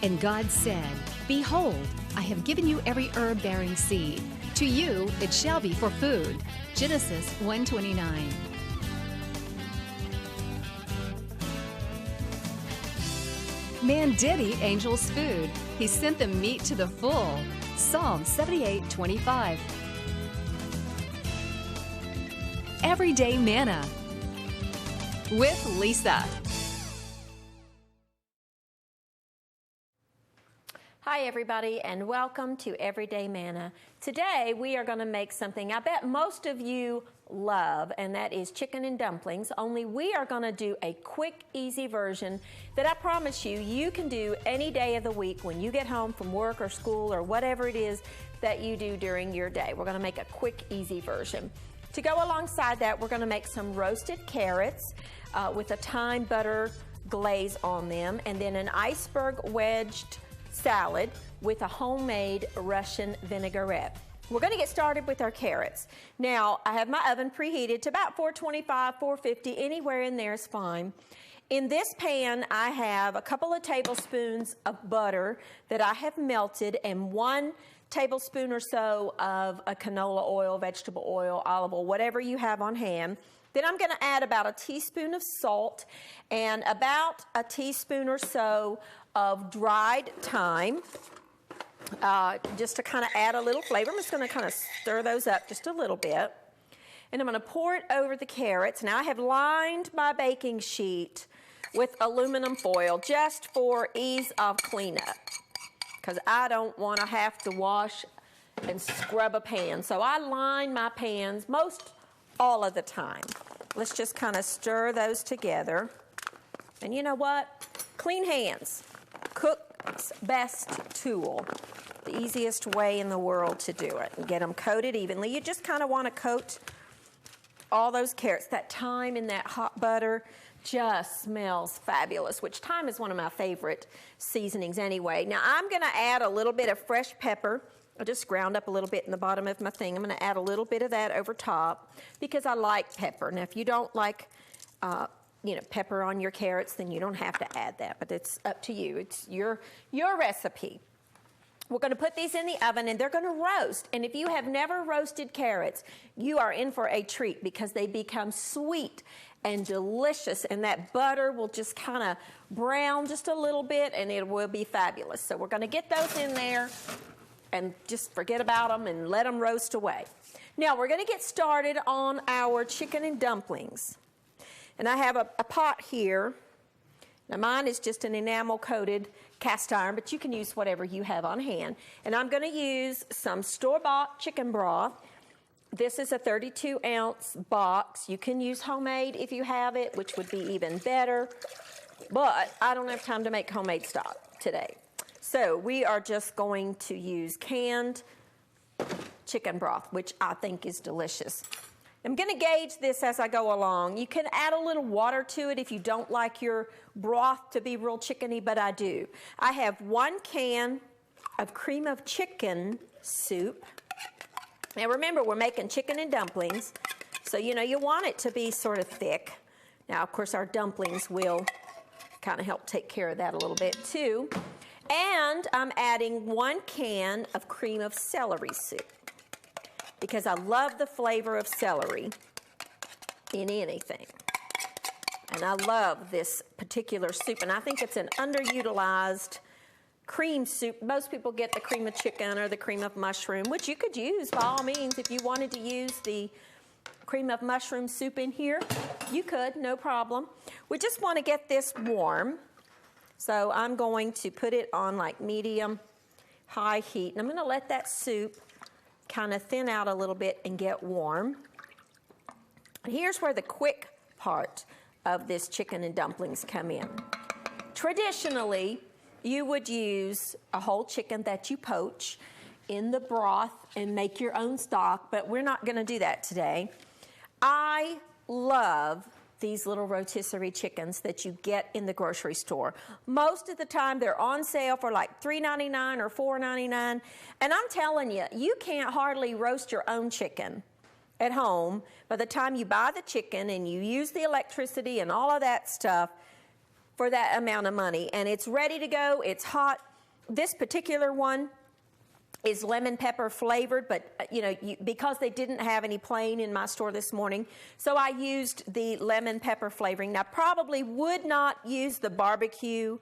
And God said, Behold, I have given you every herb-bearing seed. To you it shall be for food. Genesis 1:29. Man did eat angels' food. He sent them meat to the full. Psalm 78:25. Everyday Manna with Lisa. Hi everybody, and welcome to Everyday Manna. Today we are going to make something I bet most of you love, and that is chicken and dumplings, only we are going to do a quick, easy version that I promise you can do any day of the week when you get home from work or school or whatever it is that you do during your day. We're going to make a quick, easy version. To go alongside that, we're going to make some roasted carrots with a thyme butter glaze on them, and then an iceberg wedged salad with a homemade Russian vinaigrette. We're going to get started with our carrots. Now, I have my oven preheated to about 425, 450, anywhere in there is fine. In this pan, I have a couple of tablespoons of butter that I have melted and 1 tablespoon or so of a canola oil, vegetable oil, olive oil, whatever you have on hand. Then I'm going to add about a teaspoon of salt and about a teaspoon or so of dried thyme, just to kind of add a little flavor. I'm just going to kind of stir those up just a little bit. And I'm going to pour it over the carrots. Now I have lined my baking sheet with aluminum foil just for ease of cleanup, because I don't want to have to wash and scrub a pan. So I line my pans all of the time. Let's just kind of stir those together. And you know what? Clean hands. Cook's best tool. The easiest way in the world to do it and get them coated evenly. You just kind of want to coat all those carrots. That thyme in that hot butter just smells fabulous, which thyme is one of my favorite seasonings anyway. Now I'm going to add a little bit of fresh pepper. I just ground up a little bit in the bottom of my thing. I'm going to add a little bit of that over top because I like pepper. Now if you don't like pepper on your carrots, then you don't have to add that, but it's up to you. It's your recipe. We're going to put these in the oven and they're going to roast. And if you have never roasted carrots, you are in for a treat because they become sweet and delicious, and that butter will just kind of brown just a little bit and it will be fabulous. So we're going to get those in there and just forget about them and let them roast away. Now we're going to get started on our chicken and dumplings. And I have a pot here. Now mine is just an enamel coated cast iron, but you can use whatever you have on hand. And I'm going to use some store-bought chicken broth. This is a 32-ounce box. You can use homemade if you have it, which would be even better. But I don't have time to make homemade stock today. So we are just going to use canned chicken broth, which I think is delicious. I'm going to gauge this as I go along. You can add a little water to it if you don't like your broth to be real chickeny, but I do. I have 1 can of cream of chicken soup. Now remember, we're making chicken and dumplings, so you want it to be sort of thick. Now, of course, our dumplings will kind of help take care of that a little bit too. And I'm adding 1 can of cream of celery soup, because I love the flavor of celery in anything. And I love this particular soup, and I think it's an underutilized cream soup. Most people get the cream of chicken or the cream of mushroom, which you could use by all means. If you wanted to use the cream of mushroom soup in here, you could, no problem. We just want to get this warm. So I'm going to put it on like medium high heat, and I'm going to let that soup kind of thin out a little bit and get warm. Here's where the quick part of this chicken and dumplings come in. Traditionally, you would use a whole chicken that you poach in the broth and make your own stock, but we're not going to do that today. I love these little rotisserie chickens that you get in the grocery store. Most of the time they're on sale for like $3.99 or $4.99, and I'm telling you, you can't hardly roast your own chicken at home by the time you buy the chicken and you use the electricity and all of that stuff for that amount of money. And it's ready to go, it's hot, This particular one is lemon pepper flavored, but because they didn't have any plain in my store this morning, so I used the lemon pepper flavoring. Now, probably would not use the barbecue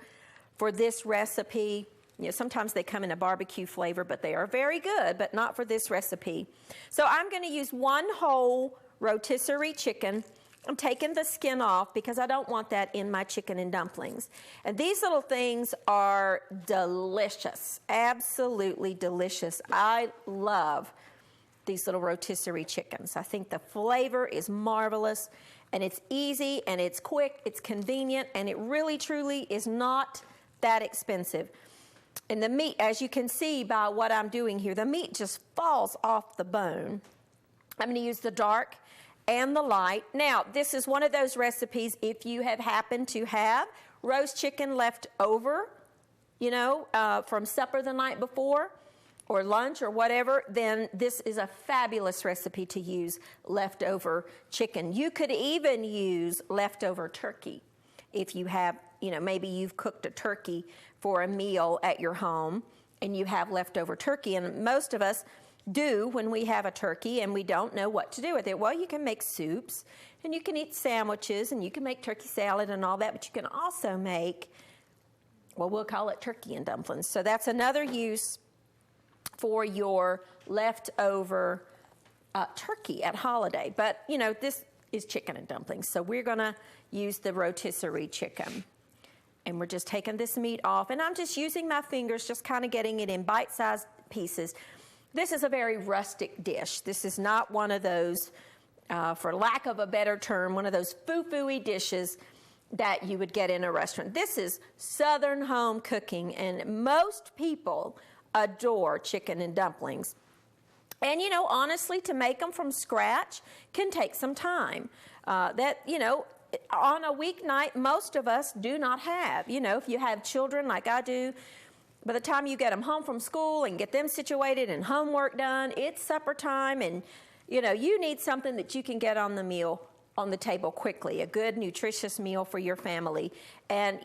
for this recipe. Sometimes they come in a barbecue flavor, but they are very good, but not for this recipe. So I'm going to use 1 whole rotisserie chicken. I'm taking the skin off because I don't want that in my chicken and dumplings. And these little things are delicious, absolutely delicious. I love these little rotisserie chickens. I think the flavor is marvelous, and it's easy, and it's quick, it's convenient, and it really, truly is not that expensive. And the meat, as you can see by what I'm doing here, the meat just falls off the bone. I'm going to use the dark and the light. Now, this is one of those recipes, if you have happened to have roast chicken left over, from supper the night before or lunch or whatever, then this is a fabulous recipe to use leftover chicken. You could even use leftover turkey if you have, maybe you've cooked a turkey for a meal at your home and you have leftover turkey, and most of us do when we have a turkey and we don't know what to do with it. Well, you can make soups, and you can eat sandwiches, and you can make turkey salad and all that, but you can also make, we'll call it turkey and dumplings. So that's another use for your leftover turkey at holiday. But, this is chicken and dumplings, so we're going to use the rotisserie chicken. And we're just taking this meat off, and I'm just using my fingers, just kind of getting it in bite-sized pieces. This is a very rustic dish. This is not one of those, for lack of a better term, one of those foo-foo-y dishes that you would get in a restaurant. This is Southern home cooking, and most people adore chicken and dumplings. And, honestly, to make them from scratch can take some time. On a weeknight, most of us do not have. If you have children like I do, by the time you get them home from school and get them situated and homework done, it's supper time, and you need something that you can get on the table quickly, a good nutritious meal for your family. And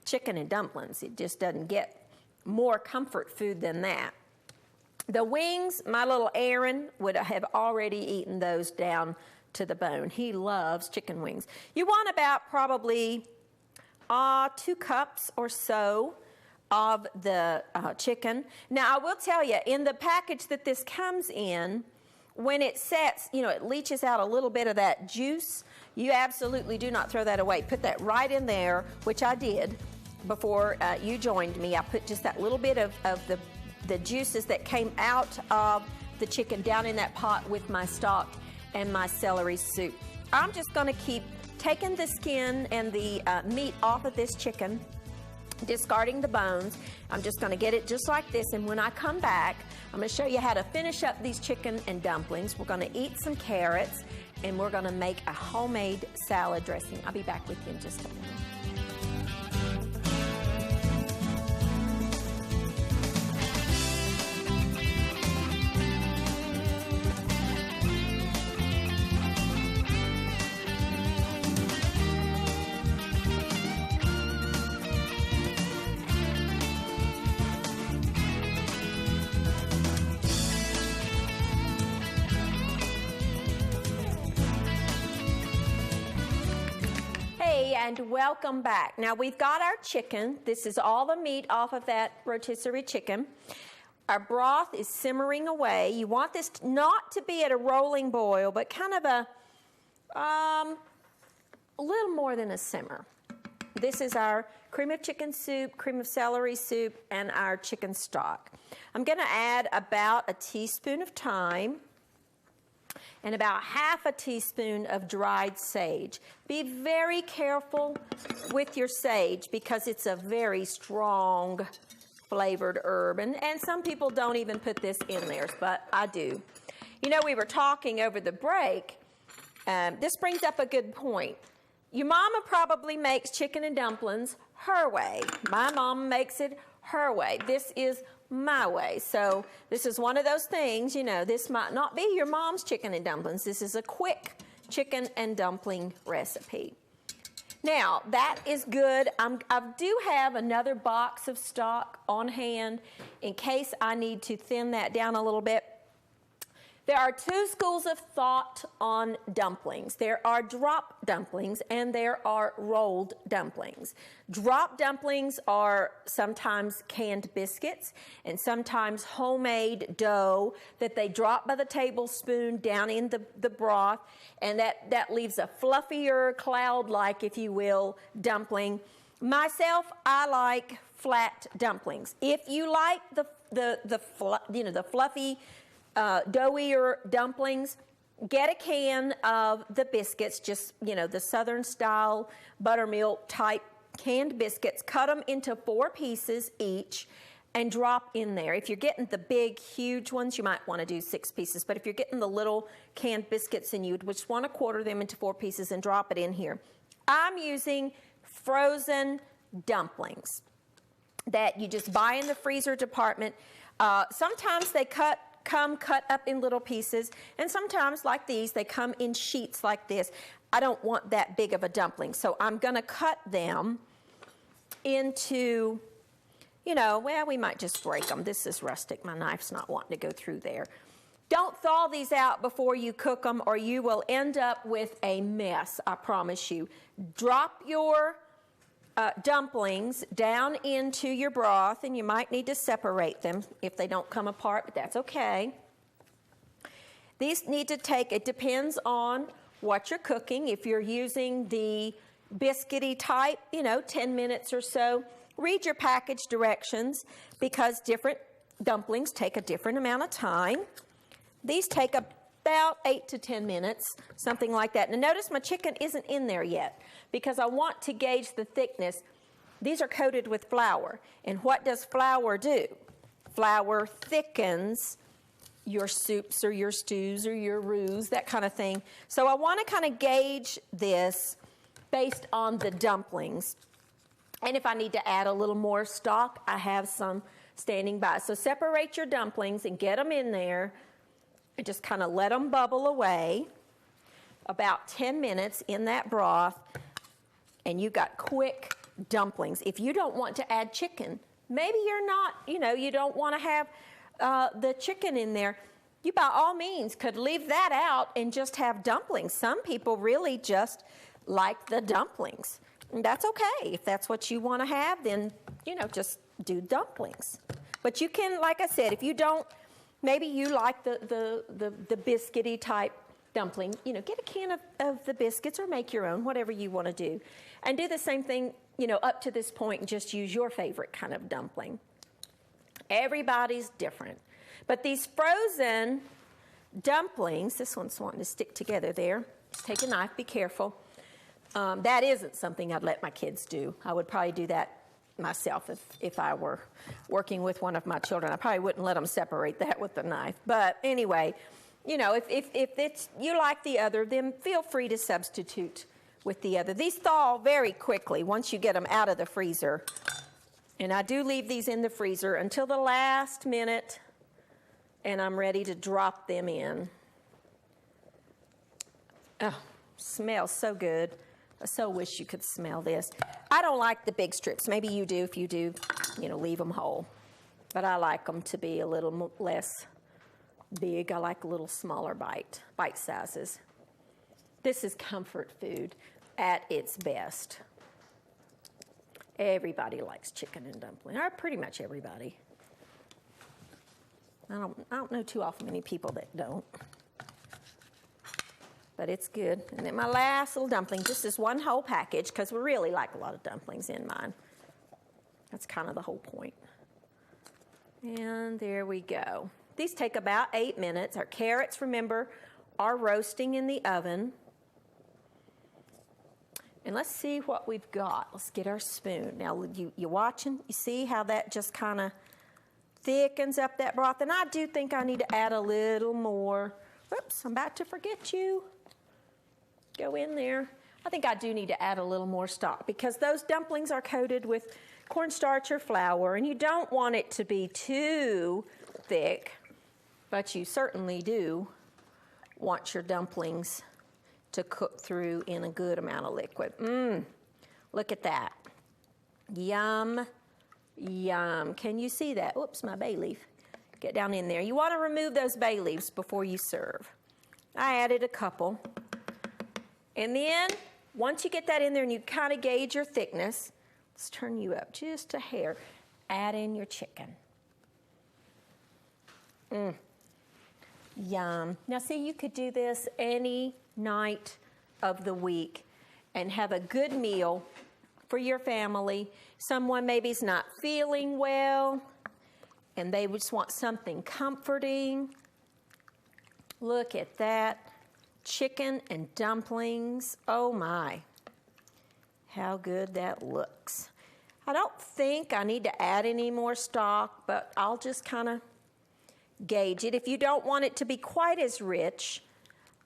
chicken and dumplings, it just doesn't get more comfort food than that. The wings, my little Aaron would have already eaten those down to the bone. He loves chicken wings. You want about probably 2 cups or so of the chicken. Now, I will tell you, in the package that this comes in, when it sets, it leaches out a little bit of that juice. You absolutely do not throw that away. Put that right in there, which I did before you joined me. I put just that little bit of the juices that came out of the chicken down in that pot with my stock and my celery soup. I'm just going to keep taking the skin and the meat off of this chicken, discarding the bones. I'm just going to get it just like this, and when I come back, I'm going to show you how to finish up these chicken and dumplings. We're going to eat some carrots, and we're going to make a homemade salad dressing. I'll be back with you in just a minute. And welcome back. Now we've got our chicken. This is all the meat off of that rotisserie chicken. Our broth is simmering away. You want this not to be at a rolling boil, but kind of a little more than a simmer. This is our cream of chicken soup, cream of celery soup, and our chicken stock. I'm going to add about a teaspoon of thyme and about half a teaspoon of dried sage. Be very careful with your sage because it's a very strong flavored herb. And some people don't even put this in theirs, but I do. We were talking over the break. This brings up a good point. Your mama probably makes chicken and dumplings her way. My mom makes it her way. This is my way. So this is one of those things, this might not be your mom's chicken and dumplings. This is a quick chicken and dumpling recipe. Now, that is good. I do have another box of stock on hand in case I need to thin that down a little bit. There are two schools of thought on dumplings. There are drop dumplings and there are rolled dumplings. Drop dumplings are sometimes canned biscuits and sometimes homemade dough that they drop by the tablespoon down in the broth, and that leaves a fluffier, cloud-like, if you will, dumpling. Myself, I like flat dumplings. If you like the fluffy, doughier dumplings, get a can of the biscuits, just, the Southern style buttermilk type canned biscuits. Cut them into 4 pieces each and drop in there. If you're getting the big, huge ones, you might want to do 6 pieces. But if you're getting the little canned biscuits, and you would just want to quarter them into 4 pieces and drop it in here. I'm using frozen dumplings that you just buy in the freezer department. Sometimes they come cut up in little pieces, and sometimes, like these, they come in sheets like this. I don't want that big of a dumpling, so I'm going to cut them into, we might just break them. This is rustic. My knife's not wanting to go through there. Don't thaw these out before you cook them, or you will end up with a mess, I promise you. Drop your dumplings down into your broth, and you might need to separate them if they don't come apart, but that's okay. These need to take, it depends on what you're cooking. If you're using the biscuity type, 10 minutes or so, read your package directions, because different dumplings take a different amount of time. These take about 8 to 10 minutes, something like that. Now notice my chicken isn't in there yet, because I want to gauge the thickness. These are coated with flour. And what does flour do? Flour thickens your soups or your stews or your roux, that kind of thing. So I want to kind of gauge this based on the dumplings. And if I need to add a little more stock, I have some standing by. So separate your dumplings and get them in there and just kind of let them bubble away about 10 minutes in that broth, and you got quick dumplings. If you don't want to add chicken, maybe you're not, you don't want to have the chicken in there, you by all means could leave that out and just have dumplings. Some people really just like the dumplings. And that's okay. If that's what you want to have, then, just do dumplings. But you can, like I said, if you don't, maybe you like the biscuity type dumpling, get a can of the biscuits, or make your own, whatever you want to do. And do the same thing, up to this point, and just use your favorite kind of dumpling. Everybody's different. But these frozen dumplings, this one's wanting to stick together there. Just take a knife, be careful. That isn't something I'd let my kids do. I would probably do that myself if I were working with one of my children. I probably wouldn't let them separate that with the knife. But anyway, if it's you like the other, then feel free to substitute with the other. These thaw very quickly once you get them out of the freezer. And I do leave these in the freezer until the last minute, and I'm ready to drop them in. Oh, smells so good. I so wish you could smell this. I don't like the big strips. Maybe you do. If you do, leave them whole. But I like them to be a little less big. I like a little smaller bite sizes. This is comfort food at its best. Everybody likes chicken and dumpling, or pretty much everybody. I don't know too often many people that don't. But it's good. And then my last little dumpling, just this one whole package, because we really like a lot of dumplings in mine. That's kind of the whole point. And there we go. These take about 8 minutes. Our carrots, remember, are roasting in the oven. And let's see what we've got. Let's get our spoon. Now, you watching? You see how that just kind of thickens up that broth? And I do think I need to add a little more. Oops, I'm about to forget you. Go in there. I think I do need to add a little more stock, because those dumplings are coated with cornstarch or flour, and you don't want it to be too thick, but you certainly do want your dumplings to cook through in a good amount of liquid. Look at that. Yum, yum. Can you see that? Oops, my bay leaf. Get down in there. You want to remove those bay leaves before you serve. I added a couple. And then, once you get that in there and you kind of gauge your thickness, let's turn you up just a hair. Add in your chicken. Yum. Now see, you could do this any night of the week and have a good meal for your family. Someone maybe's not feeling well and they just want something comforting. Look at that. Chicken and dumplings. Oh my. How good that looks. I don't think I need to add any more stock, but I'll just kind of gauge it. If you don't want it to be quite as rich,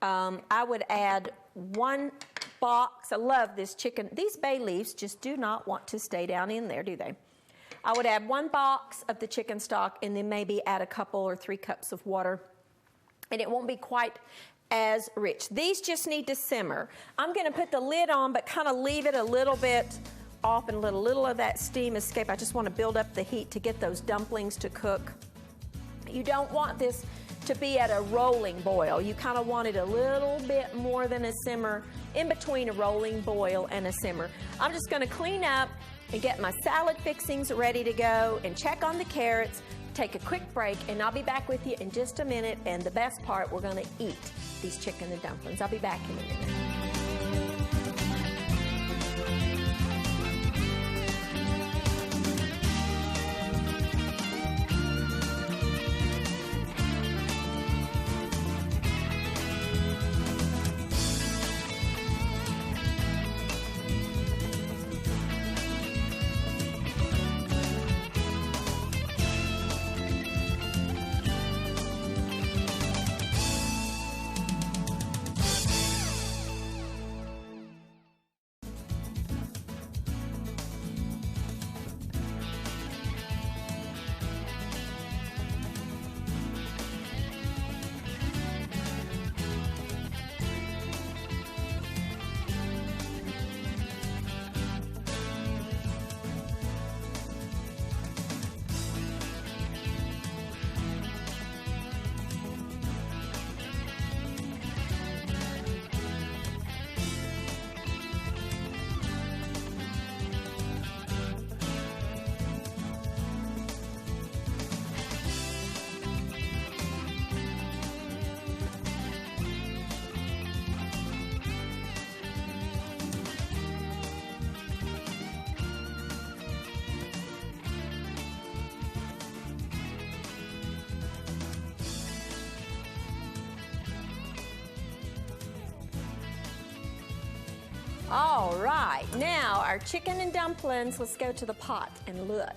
I would add 1 box. I love this chicken. These bay leaves just do not want to stay down in there, do they? I would add 1 box of the chicken stock and then maybe add a couple or 3 cups of water, and it won't be quite as rich. These just need to simmer. I'm going to put the lid on, but kind of leave it a little bit off and let a little of that steam escape. I just want to build up the heat to get those dumplings to cook. You don't want this to be at a rolling boil. You kind of want it a little bit more than a simmer, in between a rolling boil and a simmer. I'm just going to clean up and get my salad fixings ready to go and check on the carrots, take a quick break, and I'll be back with you in just a minute. And the best part, we're going to eat these chicken and dumplings. I'll be back in a minute. All right, now our chicken and dumplings, let's go to the pot and look.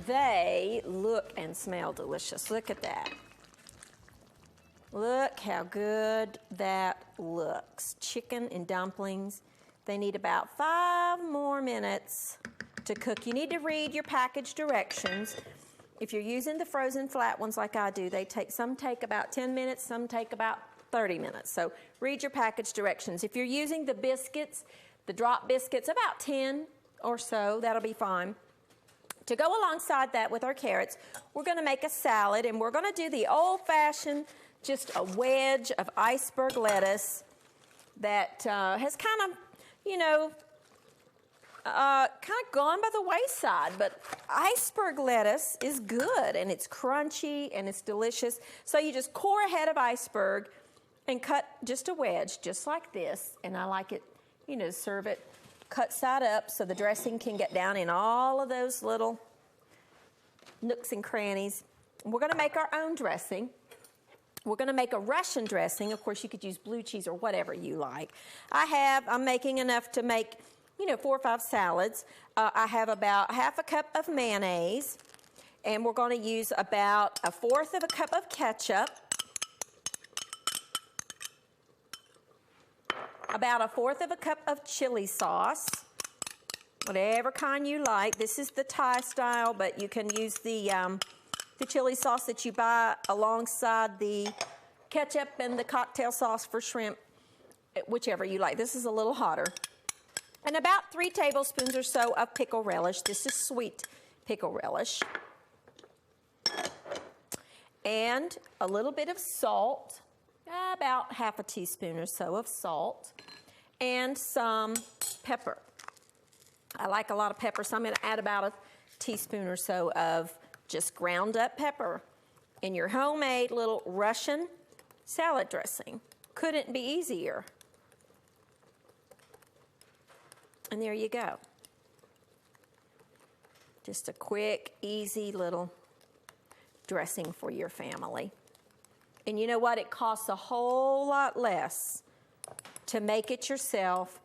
They look and smell delicious. Look at that. Look how good that looks. Chicken and dumplings. They need about 5 more minutes to cook. You need to read your package directions. If you're using the frozen flat ones like I do, some take about 10 minutes, some take about 30 minutes. So read your package directions. If you're using the biscuits, the drop biscuits, about 10 or so, that'll be fine. To go alongside that with our carrots, we're going to make a salad, and we're going to do the old-fashioned, just a wedge of iceberg lettuce that has kind of, gone by the wayside, but iceberg lettuce is good, and it's crunchy, and it's delicious. So you just core a head of iceberg and cut just a wedge, just like this, and I like it, serve it cut side up so the dressing can get down in all of those little nooks and crannies. We're going to make our own dressing. We're going to make a Russian dressing. Of course, you could use blue cheese or whatever you like. I'm making enough to make 4 or 5 salads. I have about 1/2 cup of mayonnaise, and we're going to use about 1/4 cup of ketchup, about 1/4 cup of chili sauce, whatever kind you like. This is the Thai style, but you can use the chili sauce that you buy alongside the ketchup and the cocktail sauce for shrimp, whichever you like. This is a little hotter. and about 3 tablespoons or so of pickle relish. This is sweet pickle relish. And a little bit of salt, about half a teaspoon or so of salt, and some pepper. I like a lot of pepper, so I'm going to add about a teaspoon or so of just ground up pepper in your homemade little Russian salad dressing. Couldn't be easier. And there you go. Just a quick, easy little dressing for your family. And you know what? It costs a whole lot less to make it yourself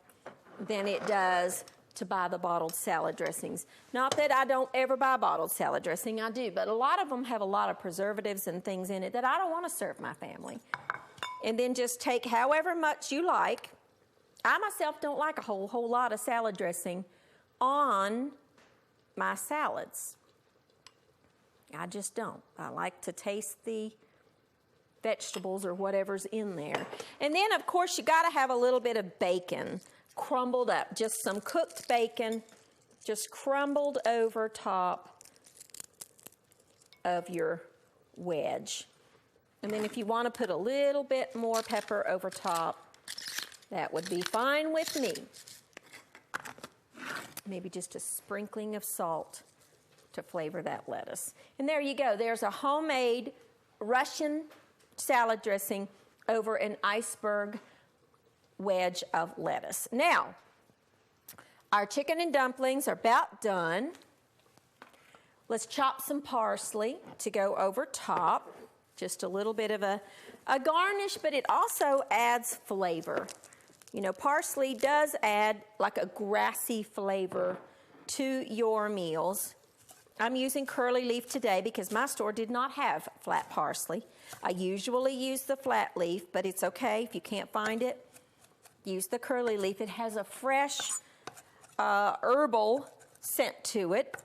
than it does to buy the bottled salad dressings. Not that I don't ever buy bottled salad dressing, I do, but a lot of them have a lot of preservatives and things in it that I don't want to serve my family. And then just take however much you like. I myself don't like a whole lot of salad dressing on my salads. I just don't. I like to taste the vegetables or whatever's in there. And then, of course, you got to have a little bit of bacon crumbled up. Just some cooked bacon, just crumbled over top of your wedge. And then if you want to put a little bit more pepper over top, that would be fine with me. Maybe just a sprinkling of salt to flavor that lettuce. And there you go. There's a homemade Russian salad dressing over an iceberg wedge of lettuce. Now, our chicken and dumplings are about done. Let's chop some parsley to go over top. Just a little bit of a garnish, but it also adds flavor. You know, parsley does add like a grassy flavor to your meals. I'm using curly leaf today because my store did not have flat parsley. I usually use the flat leaf, but it's okay if you can't find it. Use the curly leaf. It has a fresh herbal scent to it,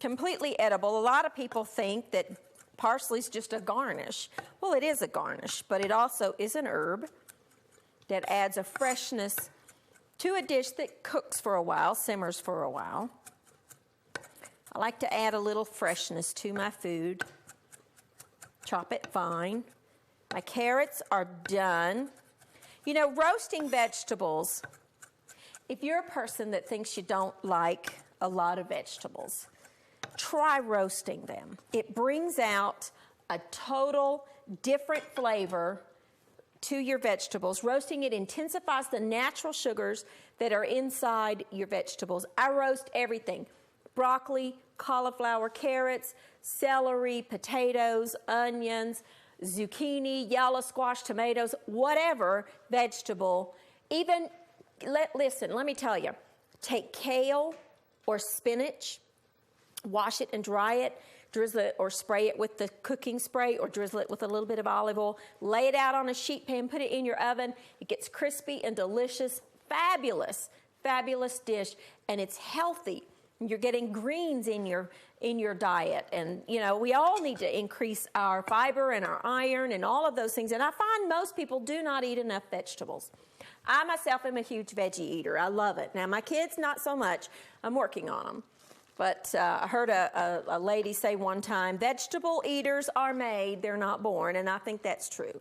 completely edible. A lot of people think that parsley's just a garnish. Well, it is a garnish, but it also is an herb that adds a freshness to a dish that cooks for a while, simmers for a while. I like to add a little freshness to my food. Chop it fine. My carrots are done. You know, roasting vegetables, if you're a person that thinks you don't like a lot of vegetables, try roasting them. It brings out a total different flavor to your vegetables. Roasting it intensifies the natural sugars that are inside your vegetables. I roast everything: broccoli, cauliflower, carrots, celery, potatoes, onions, zucchini, yellow squash, tomatoes, whatever vegetable. Even, listen, let me tell you, take kale or spinach, wash it and dry it, drizzle it or spray it with the cooking spray or drizzle it with a little bit of olive oil, lay it out on a sheet pan, put it in your oven. It gets crispy and delicious, fabulous, fabulous dish, and it's healthy. You're getting greens in your diet, and you know, we all need to increase our fiber and our iron and all of those things, and I find most people do not eat enough vegetables. I myself am a huge veggie eater. I love it. Now my kids not so much. I'm working on them. But I heard a lady say one time, vegetable eaters are made, they're not born, and I think that's true.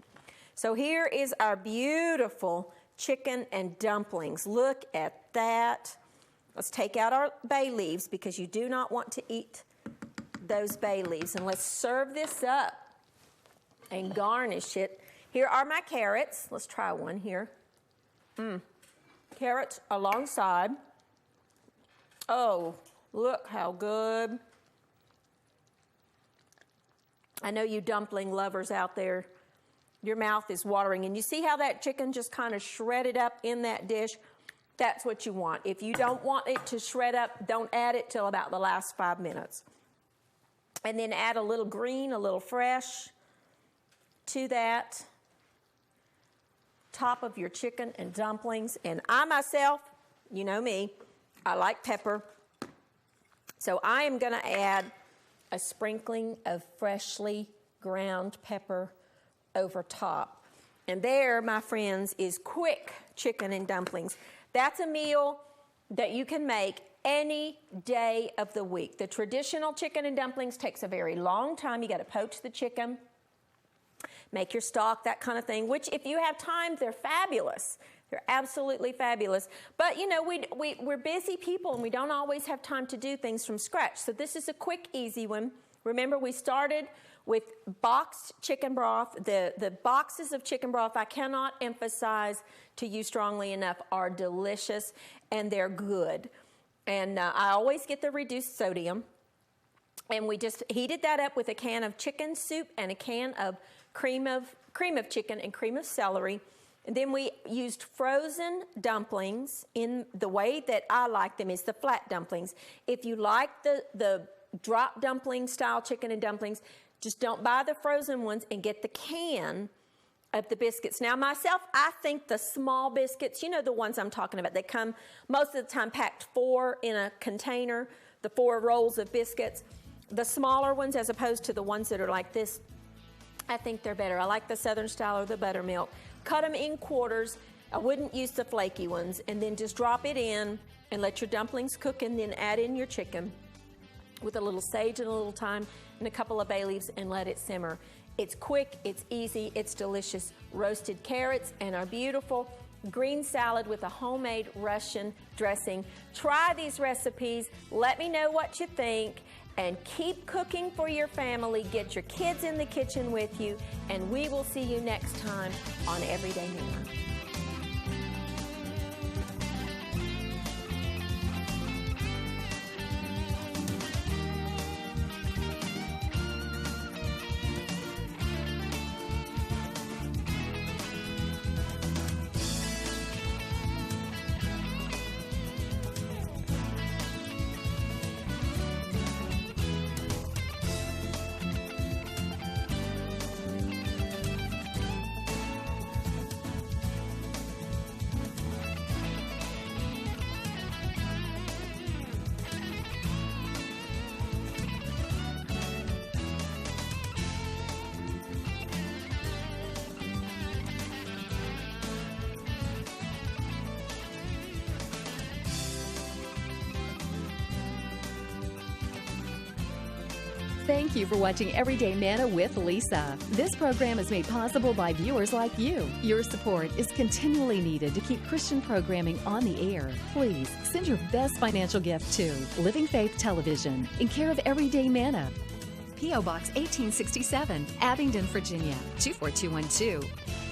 So here is our beautiful chicken and dumplings. Look at that. Let's take out our bay leaves because you do not want to eat those bay leaves. And let's serve this up and garnish it. Here are my carrots. Let's try one here. Carrots alongside. Oh, look how good. I know you dumpling lovers out there, your mouth is watering. And you see how that chicken just kind of shredded up in that dish? That's what you want. If you don't want it to shred up, don't add it till about the last 5 minutes. And then add a little green, a little fresh to that top of your chicken and dumplings. And I myself, you know me, I like pepper. So I am going to add a sprinkling of freshly ground pepper over top. And there, my friends, is quick chicken and dumplings. That's a meal that you can make any day of the week. The traditional chicken and dumplings takes a very long time. You got to poach the chicken, make your stock, that kind of thing, which if you have time, they're fabulous. They're absolutely fabulous. But, you know, we're busy people and we don't always have time to do things from scratch. So this is a quick, easy one. Remember, we started with boxed chicken broth. The boxes of chicken broth, I cannot emphasize to you strongly enough, are delicious and they're good. And I always get the reduced sodium. And we just heated that up with a can of chicken soup and a can of cream of chicken and cream of celery. And then we used frozen dumplings. In the way that I like them is the flat dumplings. If you like the drop dumpling style chicken and dumplings, just don't buy the frozen ones and get the can of the biscuits. Now myself, I think the small biscuits, you know the ones I'm talking about, they come most of the time packed 4 in a container, the 4 rolls of biscuits. The smaller ones as opposed to the ones that are like this, I think they're better. I like the Southern style or the buttermilk. Cut them in quarters. I wouldn't use the flaky ones. And then just drop it in and let your dumplings cook and then add in your chicken with a little sage and a little thyme and a couple of bay leaves and let it simmer. It's quick, it's easy, it's delicious. Roasted carrots and our beautiful green salad with a homemade Russian dressing. Try these recipes. Let me know what you think. And keep cooking for your family. Get your kids in the kitchen with you. And we will see you next time on Everyday Manna. Thank you for watching Everyday Manna with Lisa. This program is made possible by viewers like you. Your support is continually needed to keep Christian programming on the air. Please send your best financial gift to Living Faith Television in care of Everyday Manna. P.O. Box 1867, Abingdon, Virginia 24212.